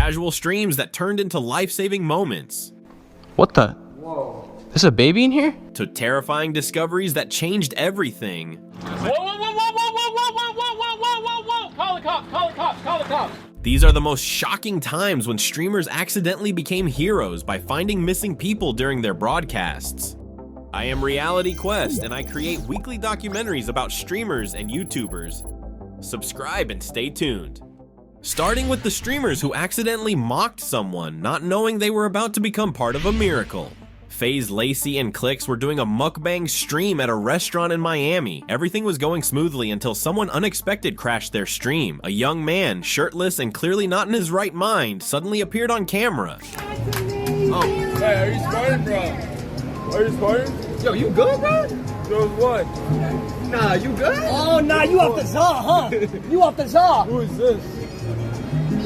casual streams that turned into life-saving moments. What the? Whoa. There's a baby in here? To terrifying discoveries that changed everything. Whoa, whoa, whoa, whoa, whoa, whoa, whoa, whoa, whoa, whoa, whoa, whoa, whoa! Call the cops, call the cops, call the cops! These are the most shocking times when streamers accidentally became heroes by finding missing people during their broadcasts. I am Reality Quest, and I create weekly documentaries about streamers and YouTubers. Subscribe and stay tuned. Starting with the streamers who accidentally mocked someone, not knowing they were about to become part of a miracle. FaZe Lacy and Clix were doing a mukbang stream at a restaurant in Miami. Everything was going smoothly until someone unexpected crashed their stream. A young man, shirtless and clearly not in his right mind, suddenly appeared on camera. Oh. Hey, are you sparring, bro? Are you sparring? Yo, you good, bro? Doing what? Nah, you good? Oh, nah, you off the zaw, huh? You off the zaw. Who is this?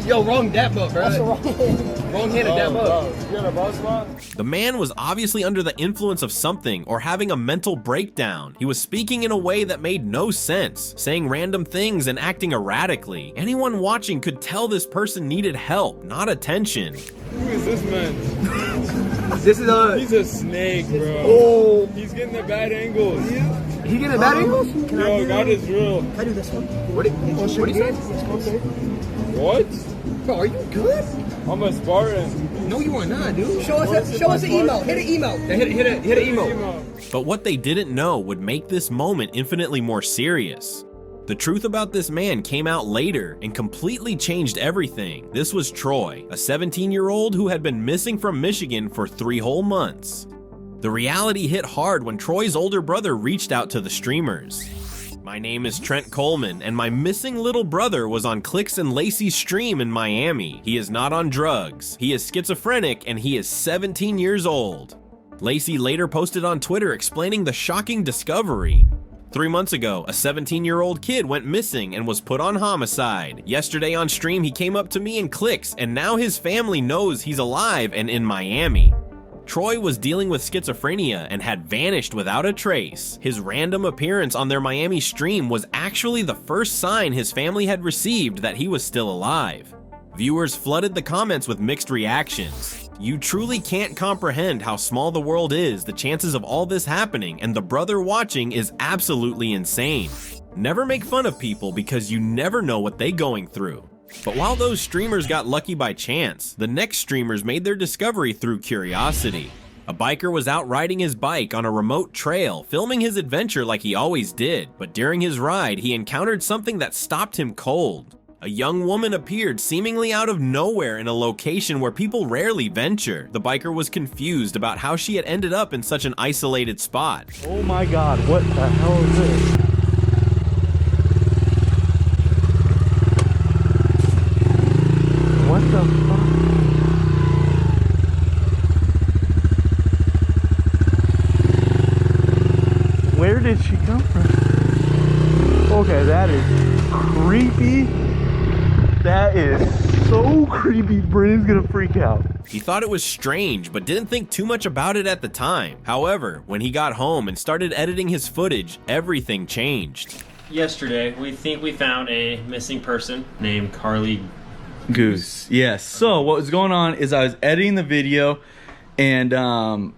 Yo, wrong dap up, bro. That's the wrong hand. Wrong handed dap up. You got a boss spot? The man was obviously under the influence of something or having a mental breakdown. He was speaking in a way that made no sense, saying random things and acting erratically. Anyone watching could tell this person needed help, not attention. Who is this man? This is He's a snake, bro. Oh. He's getting the bad angles. He getting a bad angles? Yo, God is real. Can I do this one? What do you say? What? Bro, are you good? I'm a Spartan. No, you are not, dude. Show us the email. Hit an email. Hit an email. But what they didn't know would make this moment infinitely more serious. The truth about this man came out later and completely changed everything. This was Troy, a 17-year-old who had been missing from Michigan for 3 whole months. The reality hit hard when Troy's older brother reached out to the streamers. My name is Trent Coleman, and my missing little brother was on Clix and Lacy's stream in Miami. He is not on drugs, he is schizophrenic, and he is 17 years old. Lacy later posted on Twitter explaining the shocking discovery. 3 months ago, a 17-year-old kid went missing and was put on homicide. Yesterday on stream, he came up to me and Clix, and now his family knows he's alive and in Miami. Troy was dealing with schizophrenia and had vanished without a trace. His random appearance on their Miami stream was actually the first sign his family had received that he was still alive. Viewers flooded the comments with mixed reactions. You truly can't comprehend how small the world is, the chances of all this happening, and the brother watching is absolutely insane. Never make fun of people because you never know what they're going through. But while those streamers got lucky by chance, the next streamers made their discovery through curiosity. A biker was out riding his bike on a remote trail, filming his adventure like he always did, but during his ride, he encountered something that stopped him cold. A young woman appeared seemingly out of nowhere in a location where people rarely venture. The biker was confused about how she had ended up in such an isolated spot. Oh my god, what the hell is this? What the fuck? Where did she come from? Okay, that is creepy. That is so creepy. Brandon's gonna freak out. He thought it was strange, but didn't think too much about it at the time. However, when he got home and started editing his footage, everything changed. Yesterday, we think we found a missing person named Karlie Guse. Yes. So what was going on is I was editing the video, and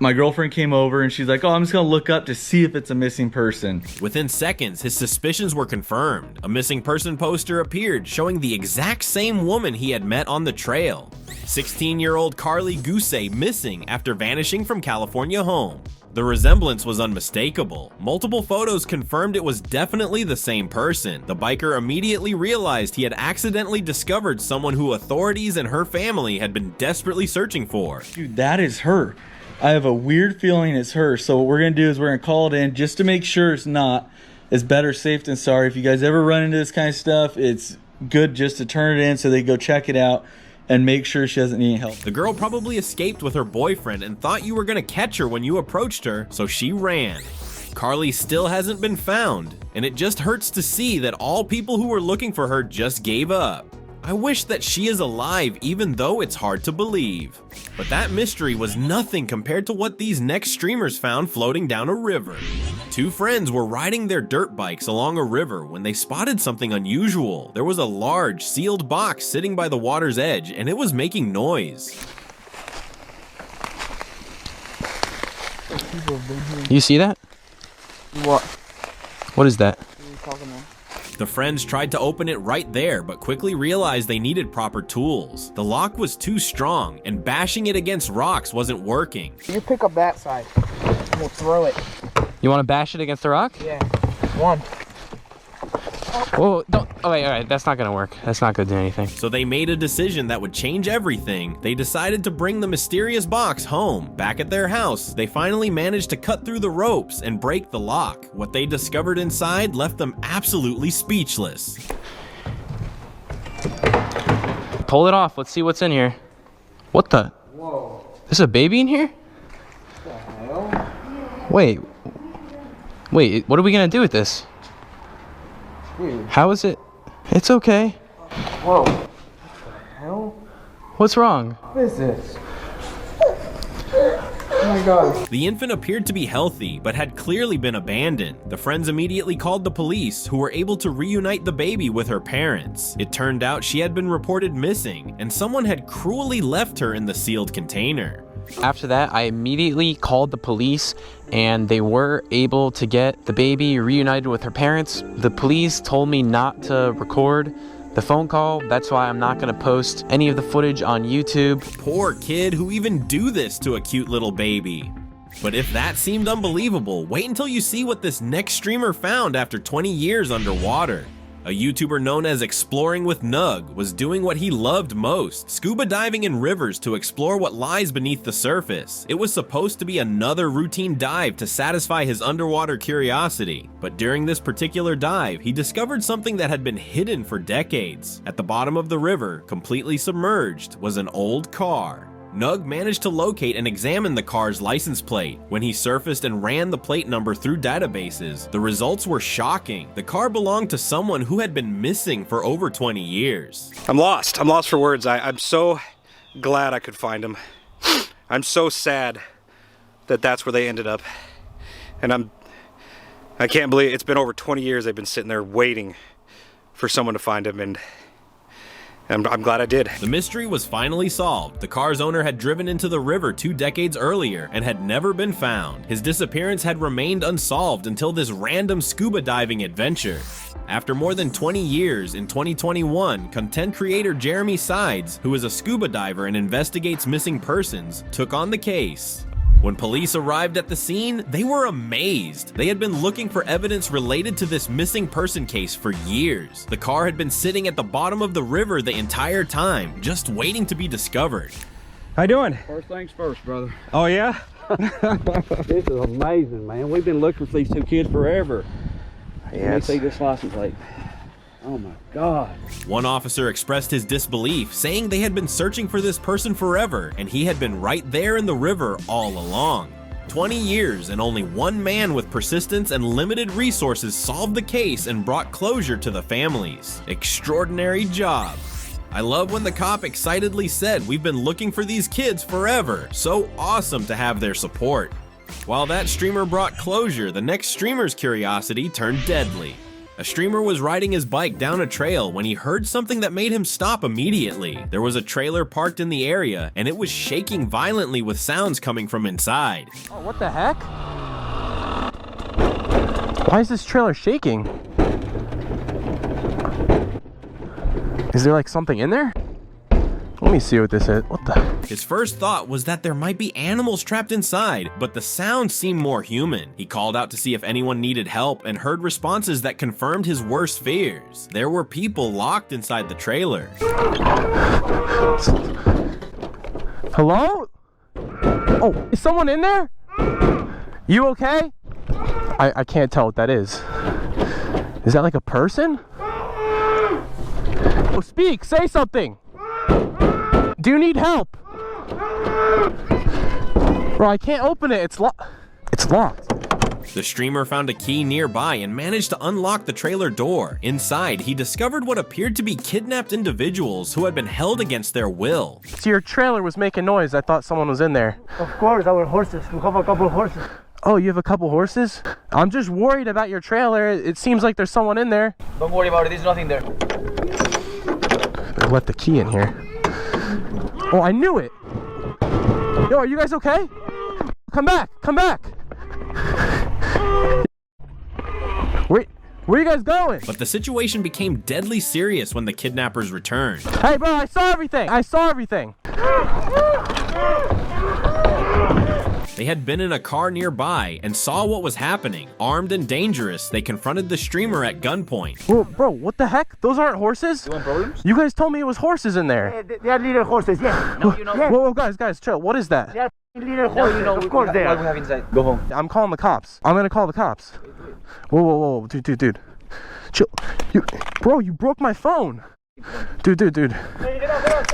my girlfriend came over and she's like, oh, I'm just gonna look up to see if it's a missing person. Within seconds, his suspicions were confirmed. A missing person poster appeared showing the exact same woman he had met on the trail. 16-year-old Karlie Guse missing after vanishing from California home. The resemblance was unmistakable. Multiple photos confirmed it was definitely the same person. The biker immediately realized he had accidentally discovered someone who authorities and her family had been desperately searching for. Dude, that is her. I have a weird feeling it's her. So what we're gonna do is we're gonna call it in just to make sure it's not. It's better safe than sorry. If you guys ever run into this kind of stuff, it's good just to turn it in so they go check it out and make sure she doesn't need help. The girl probably escaped with her boyfriend and thought you were gonna catch her when you approached her, so she ran. Karlie still hasn't been found, and it just hurts to see that all people who were looking for her just gave up. I wish that she is alive even though it's hard to believe. But that mystery was nothing compared to what these next streamers found floating down a river. Two friends were riding their dirt bikes along a river when they spotted something unusual. There was a large, sealed box sitting by the water's edge, and it was making noise. You see that? What? What is that? What are you talking about? The friends tried to open it right there, but quickly realized they needed proper tools. The lock was too strong, and bashing it against rocks wasn't working. You pick up that side. We'll throw it. You want to bash it against the rock? Yeah. One. Whoa, don't. Oh, wait, all right. That's not going to work. That's not going to do anything. So they made a decision that would change everything. They decided to bring the mysterious box home. Back at their house, they finally managed to cut through the ropes and break the lock. What they discovered inside left them absolutely speechless. Pull it off. Let's see what's in here. What the? Whoa. There's a baby in here? What the hell? Wait, what are we going to do with this? Weird. How is it? It's okay. Whoa. What the hell? What's wrong? What is this? Oh my god. The infant appeared to be healthy, but had clearly been abandoned. The friends immediately called the police, who were able to reunite the baby with her parents. It turned out she had been reported missing, and someone had cruelly left her in the sealed container. After that, I immediately called the police, and they were able to get the baby reunited with her parents. The police told me not to record the phone call. That's why I'm not going to post any of the footage on YouTube. Poor kid, who even do this to a cute little baby? But if that seemed unbelievable, wait until you see what this next streamer found after 20 years underwater. A YouTuber known as Exploring with Nug was doing what he loved most, scuba diving in rivers to explore what lies beneath the surface. It was supposed to be another routine dive to satisfy his underwater curiosity, but during this particular dive, he discovered something that had been hidden for decades. At the bottom of the river, completely submerged, was an old car. Nug managed to locate and examine the car's license plate. When he surfaced and ran the plate number through databases, the results were shocking. The car belonged to someone who had been missing for over 20 years. I'm lost. I'm lost for words. I'm so glad I could find him. I'm so sad that that's where they ended up. And I can't believe it's been over 20 years they've been sitting there waiting for someone to find him, and I'm glad I did. The mystery was finally solved. The car's owner had driven into the river 2 decades earlier and had never been found. His disappearance had remained unsolved until this random scuba diving adventure. After more than 20 years, in 2021, content creator Jeremy Sides, who is a scuba diver and investigates missing persons, took on the case. When police arrived at the scene, they were amazed. They had been looking for evidence related to this missing person case for years. The car had been sitting at the bottom of the river the entire time, just waiting to be discovered. How you doing? First things first, brother. Oh yeah? This is amazing, man. We've been looking for these two kids forever. Yeah. Let me see this license plate. Oh my God. One officer expressed his disbelief, saying they had been searching for this person forever, and he had been right there in the river all along. 20 years and only one man with persistence and limited resources solved the case and brought closure to the families. Extraordinary job. I love when the cop excitedly said, "We've been looking for these kids forever. So awesome to have their support." While that streamer brought closure, the next streamer's curiosity turned deadly. A streamer was riding his bike down a trail when he heard something that made him stop immediately. There was a trailer parked in the area, and it was shaking violently with sounds coming from inside. Oh, what the heck? Why is this trailer shaking? Is there like something in there? Let me see what this is. What the? His first thought was that there might be animals trapped inside, but the sound seemed more human. He called out to see if anyone needed help and heard responses that confirmed his worst fears. There were people locked inside the trailer. Hello? Oh, is someone in there? You okay? I can't tell what that is. Is that like a person? Oh, speak, say something. Do you need help? Bro, I can't open it. It's locked. The streamer found a key nearby and managed to unlock the trailer door. Inside, he discovered what appeared to be kidnapped individuals who had been held against their will. So your trailer was making noise. I thought someone was in there. Of course, our horses. We have a couple of horses. Oh, you have a couple horses? I'm just worried about your trailer. It seems like there's someone in there. Don't worry about it, there's nothing there. I left the key in here. Oh, I knew it. Yo, are you guys okay? Come back, come back. Where are you guys going? But the situation became deadly serious when the kidnappers returned. Hey, bro, I saw everything. I saw everything. They had been in a car nearby and saw what was happening. Armed and dangerous, they confronted the streamer at gunpoint. Whoa, bro, what the heck? Those aren't horses? You want problems? You guys told me it was horses in there. They are little horses, yeah. No, you know. Whoa, guys, chill. What is that? They are little horses. You know, of course they what we are. have inside. Go home. I'm calling the cops. I'm gonna call the cops. Whoa, dude. Chill. Bro, you broke my phone. Dude.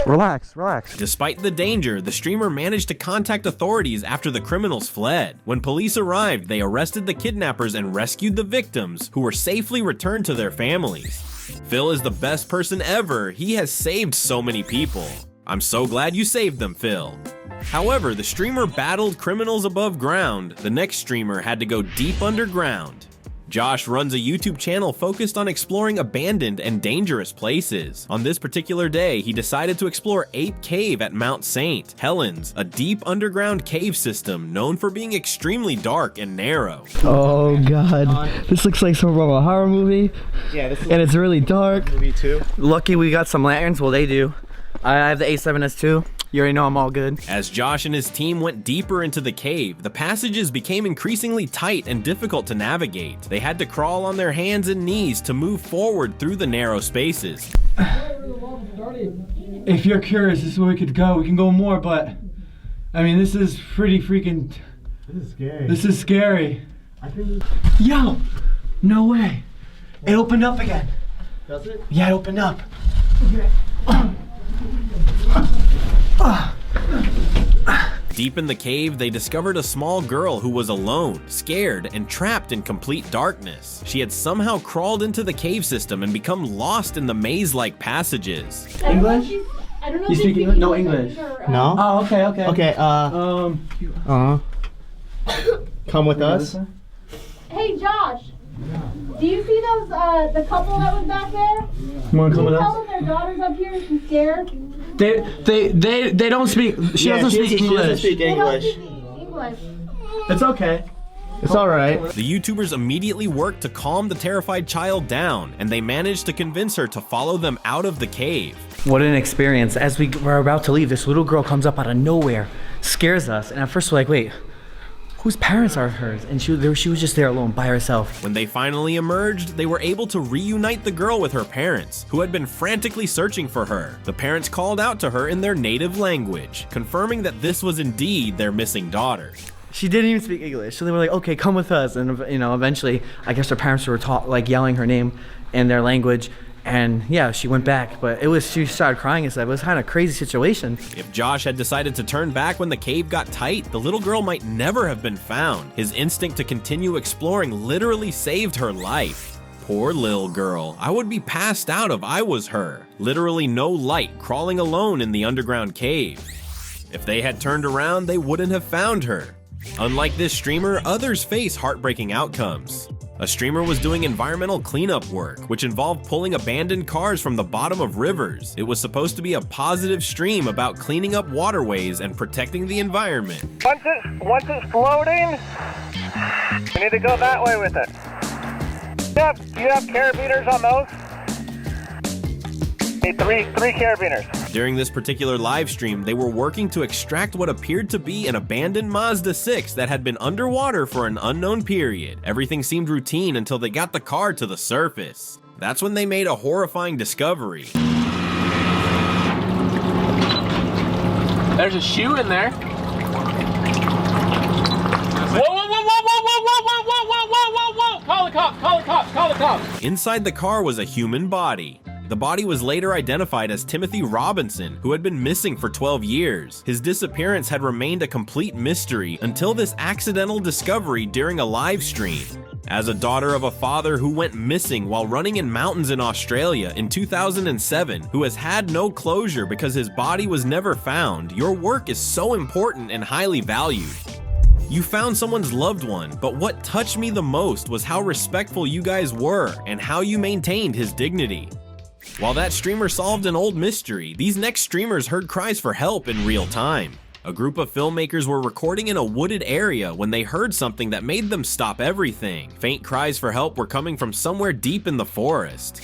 Relax. Despite the danger, the streamer managed to contact authorities after the criminals fled. When police arrived, they arrested the kidnappers and rescued the victims, who were safely returned to their families. Phil is the best person ever. He has saved so many people. I'm so glad you saved them, Phil. However, the streamer battled criminals above ground. The next streamer had to go deep underground. Josh runs a YouTube channel focused on exploring abandoned and dangerous places. On this particular day, he decided to explore Ape Cave at Mount St. Helens, a deep underground cave system known for being extremely dark and narrow. Oh god, this looks like some from a horror movie. Yeah, this is and it's really dark. movie too. Lucky we got some lanterns. Well, they do. I have the A7S2. You already know I'm all good. As Josh and his team went deeper into the cave, the passages became increasingly tight and difficult to navigate. They had to crawl on their hands and knees to move forward through the narrow spaces. If you're curious, this is where we could go. We can go more, but I mean, this is pretty freaking. This is scary. Yo, no way. It opened up again. Does it? Yeah, it opened up. Okay. Deep in the cave, they discovered a small girl who was alone, scared, and trapped in complete darkness. She had somehow crawled into the cave system and become lost in the maze-like passages. English? I don't know. You speak English? No English. No? Oh, okay. Okay, come with us. Hey, Josh. Do you see those, the couple that was back there? You wanna come with Tell us? them their daughter's up here and she's scared. They don't speak. She doesn't speak English. She doesn't speak They don't English. speak English. It's okay. It's all right. The YouTubers immediately worked to calm the terrified child down, and they managed to convince her to follow them out of the cave. What an experience. As we were about to leave, this little girl comes up out of nowhere, scares us, and at first we're like, wait, whose parents are hers? And she was just there alone by herself. When they finally emerged, they were able to reunite the girl with her parents, who had been frantically searching for her. The parents called out to her in their native language, confirming that this was indeed their missing daughter. She didn't even speak English, so they were like, okay, come with us. And eventually, I guess her parents were yelling her name in their language. And yeah, she went back, but she started crying and stuff. It was kind of a crazy situation. If Josh had decided to turn back when the cave got tight, the little girl might never have been found. His instinct to continue exploring literally saved her life. Poor little girl. I would be passed out if I was her. Literally no light, crawling alone in the underground cave. If they had turned around, they wouldn't have found her. Unlike this streamer, others face heartbreaking outcomes. A streamer was doing environmental cleanup work, which involved pulling abandoned cars from the bottom of rivers. It was supposed to be a positive stream about cleaning up waterways and protecting the environment. Once it's floating, you need to go that way with it. You have carabiners on those? Need three carabiners. During this particular live stream, they were working to extract what appeared to be an abandoned Mazda 6 that had been underwater for an unknown period. Everything seemed routine until they got the car to the surface. That's when they made a horrifying discovery. There's a shoe in there. Whoa! Call the cops! Call the cops! Inside the car was a human body. The body was later identified as Timothy Robinson, who had been missing for 12 years. His disappearance had remained a complete mystery until this accidental discovery during a live stream. As a daughter of a father who went missing while running in mountains in Australia in 2007, who has had no closure because his body was never found, your work is so important and highly valued. You found someone's loved one, but what touched me the most was how respectful you guys were and how you maintained his dignity. While that streamer solved an old mystery, these next streamers heard cries for help in real time. A group of filmmakers were recording in a wooded area when they heard something that made them stop everything. Faint cries for help were coming from somewhere deep in the forest.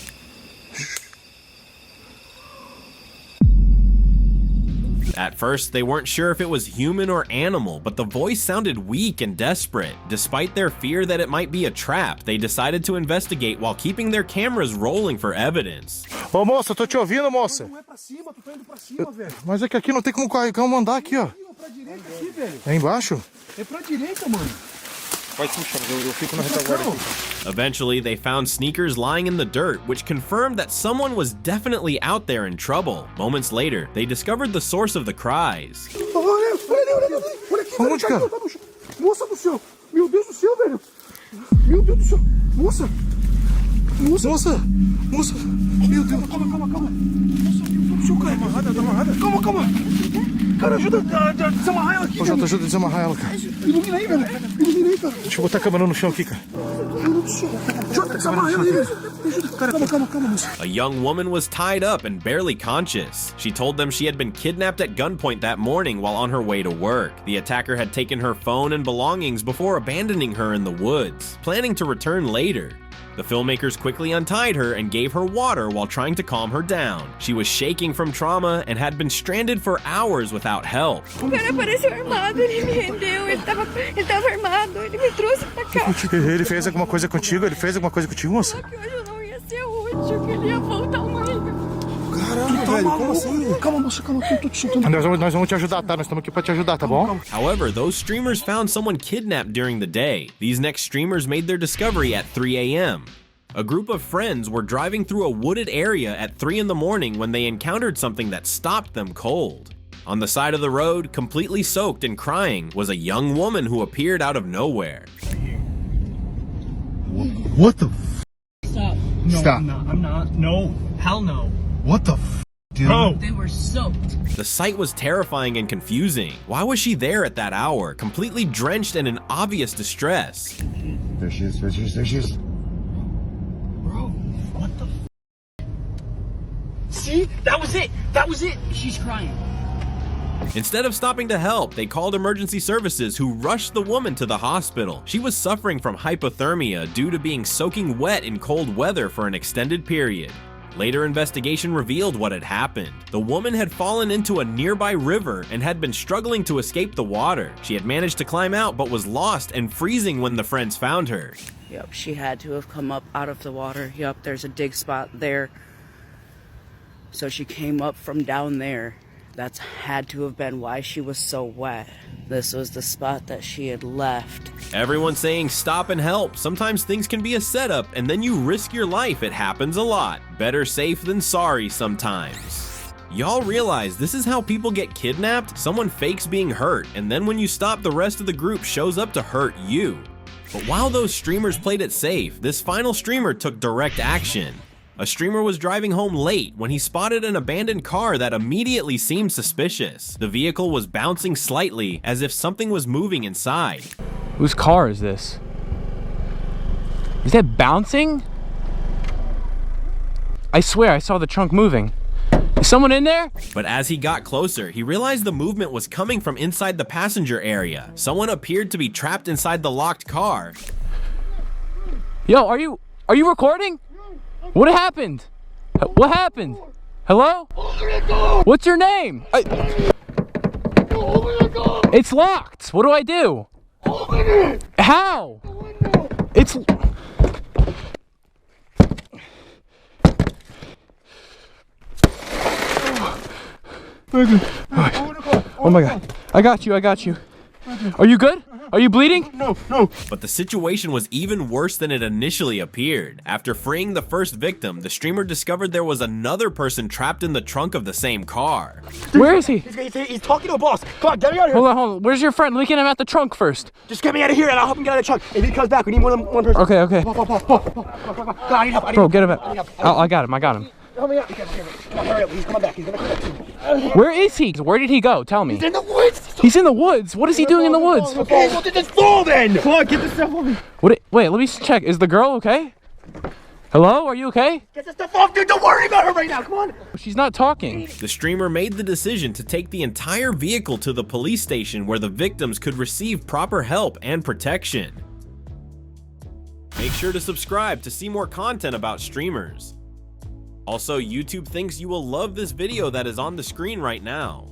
At first, they weren't sure if it was human or animal, but the voice sounded weak and desperate. Despite their fear that it might be a trap, they decided to investigate while keeping their cameras rolling for evidence. Ô moça, tô te ouvindo, moça. Não é pra cima, tu tá indo pra cima, velho. Mas é que aqui não tem como andar aqui, ó. Pra direita aqui, velho. É embaixo? É pra direita, mano. Vai puxando, eu fico na retaguarda aqui. Eventually, they found sneakers lying in the dirt, which confirmed that someone was definitely out there in trouble. Moments later, they discovered the source of the cries. Olha aqui, Onde, cara? Moça do céu. Meu Deus do céu, velho. Meu Deus do céu. Moça. Meu Deus. Calma. Moça, meu Deus do céu, cara. Tá amarrada. Calma. Cara, ajuda a desamarrar ela aqui, Ô, Jota, ajuda a desamarrar ela, cara. Ilumina aí, velho. Cara. Deixa eu botar a câmera no chão aqui, cara. Jota, desamarra ela aí, velho. Calma, moça. A young woman was tied up and barely conscious. She told them she had been kidnapped at gunpoint that morning while on her way to work. The attacker had taken her phone and belongings before abandoning her in the woods, planning to return later. The filmmakers quickly untied her and gave her water while trying to calm her down. She was shaking from trauma and had been stranded for hours without help. O cara apareceu armado, ele me rendeu, ele tava armado, ele me trouxe pra cá. Ele fez alguma coisa contigo? Moça? Só que hoje eu não ia ser útil, que ele ia voltar amanhã. Caramba, velho, como assim? Calma, moça, calma, eu tô te chutando. Nós vamos te ajudar, tá? Nós estamos aqui pra te ajudar, tá bom? However, those streamers found someone kidnapped during the day. These next streamers made their discovery at 3 a.m. A group of friends were driving through a wooded area at 3 in the morning when they encountered something that stopped them cold. On the side of the road, completely soaked and crying, was a young woman who appeared out of nowhere. What the f? Stop. No, Stop. I'm not. No. Hell no. What the f, dude? Oh. They were soaked. The sight was terrifying and confusing. Why was she there at that hour, completely drenched and in obvious distress? There she is. Bro, what the f? See? That was it. She's crying. Instead of stopping to help, they called emergency services who rushed the woman to the hospital. She was suffering from hypothermia due to being soaking wet in cold weather for an extended period. Later investigation revealed what had happened. The woman had fallen into a nearby river and had been struggling to escape the water. She had managed to climb out but was lost and freezing when the friends found her. Yep, she had to have come up out of the water. Yep, there's a dig spot there. So she came up from down there. That's had to have been why she was so wet. This was the spot that she had left. Everyone saying stop and help. Sometimes things can be a setup and then you risk your life. It happens a lot. Better safe than sorry sometimes. Y'all realize this is how people get kidnapped? Someone fakes being hurt, and then when you stop, the rest of the group shows up to hurt you. But while those streamers played it safe, this final streamer took direct action. A streamer was driving home late when he spotted an abandoned car that immediately seemed suspicious. The vehicle was bouncing slightly as if something was moving inside. Whose car is this? Is that bouncing? I swear I saw the trunk moving. Is someone in there? But as he got closer, he realized the movement was coming from inside the passenger area. Someone appeared to be trapped inside the locked car. Yo, are you recording? What happened? What happened? Hello? What's your name? It's locked. What do I do? How? It's... Oh my god. I got you. Are you good? Are you bleeding? No, no. But the situation was even worse than it initially appeared. After freeing the first victim, the streamer discovered there was another person trapped in the trunk of the same car. Where is he? He's talking to a boss. Come on, get me out of here. Hold on. Where's your friend? Let me get him at the trunk first. Just get me out of here and I'll help him get out of the trunk. If he comes back, we need more than one person. Okay. God, I need help. Bro, get him out. I got him. Help me out. Okay. Come on, hurry up. He's coming back. He's gonna come back soon. Where is he? Where did he go? Tell me. He's in the woods. He's in the woods. What is he doing in the woods? Okay, well, just fall then. Come on, get this stuff off me. Wait, let me check. Is the girl okay? Hello? Are you okay? Get this stuff off, dude. Don't worry about her right now. Come on. She's not talking. The streamer made the decision to take the entire vehicle to the police station where the victims could receive proper help and protection. Make sure to subscribe to see more content about streamers. Also, YouTube thinks you will love this video that is on the screen right now.